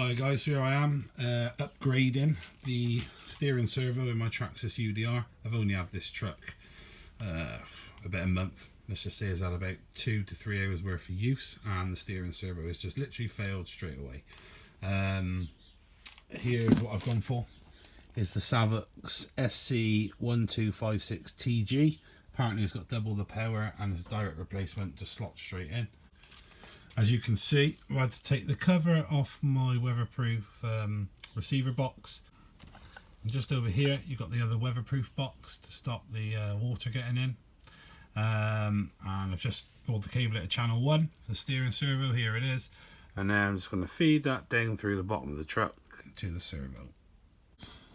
Hi guys, here I am upgrading the steering servo in my Traxxas UDR. I've only had this truck about a month. Let's just say it's had about 2 to 3 hours worth of use, and the steering servo has just literally failed straight away. Here's what I've gone for. It's the SAVOX SC-1256TG. Apparently it's got double the power and it's a direct replacement, just slots straight in. As you can see, I've had to take the cover off my weatherproof receiver box. And just over here, you've got the other weatherproof box to stop the water getting in. And I've just pulled the cable out of channel 1 for the steering servo. Here it is. And now I'm just going to feed that down through the bottom of the truck to the servo.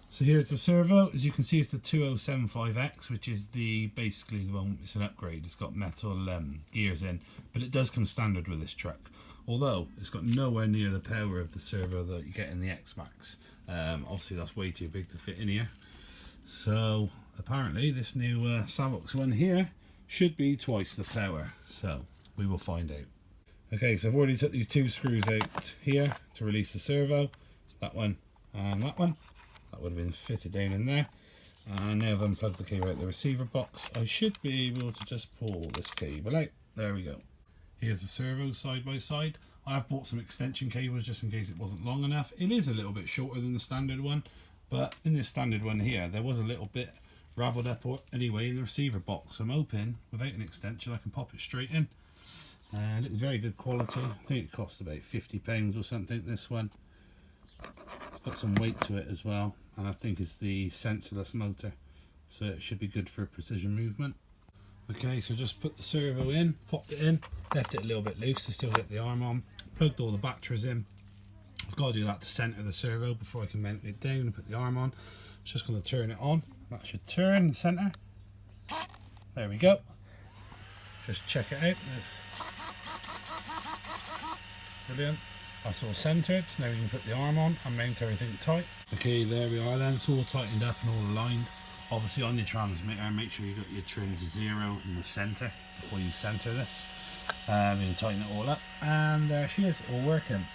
So here's the servo. As you can see, it's the 2075X, which is basically the one. It's an upgrade. It's got metal gears in, but it does come standard with this truck. Although it's got nowhere near the power of the servo that you get in the X-Maxx. Obviously, that's way too big to fit in here. So apparently, this new SAVOX one here should be twice the power. So we will find out. Okay, so I've already took these 2 screws out here to release the servo. That one and that one. That would have been fitted down in there. And now I've unplugged the cable out of the receiver box. I should be able to just pull this cable out. There we go. Here's the servo side by side. I have bought some extension cables just in case it wasn't long enough. It is a little bit shorter than the standard one, but in this standard one here, there was a little bit raveled up anyway in the receiver box. I'm hoping without an extension I can pop it straight in. And it's very good quality. I think it cost about £50 or something, this one. It's got some weight to it as well, and I think it's the sensorless motor, so it should be good for precision movement. Okay, so just put the servo in, popped it in, left it a little bit loose to still get the arm on, plugged all the batteries in. I've got to do that to centre the servo before I can mount it down and put the arm on. Just going to turn it on. That should turn and centre. There we go. Just check it out. Brilliant. That's all centred, so now we can put the arm on and mount everything tight. Okay, there we are then, it's all tightened up and all aligned. Obviously on your transmitter, make sure you got your trim to 0 in the centre before you centre this. You can tighten it all up, and there she is, all working.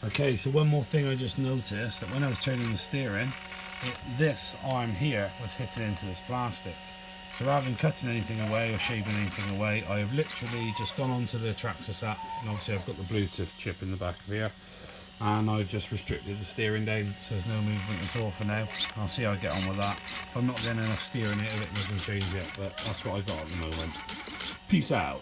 Okay, so one more thing I just noticed, that when I was turning the steering, this arm here was hitting into this plastic. So rather than cutting anything away or shaving anything away, I have literally just gone onto the Traxxas app, and obviously I've got the Bluetooth chip in the back of here, and I've just restricted the steering down, so there's no movement at all for now. I'll see how I get on with that. If I'm not getting enough steering out of it, we can change it, but that's what I've got at the moment. Peace out.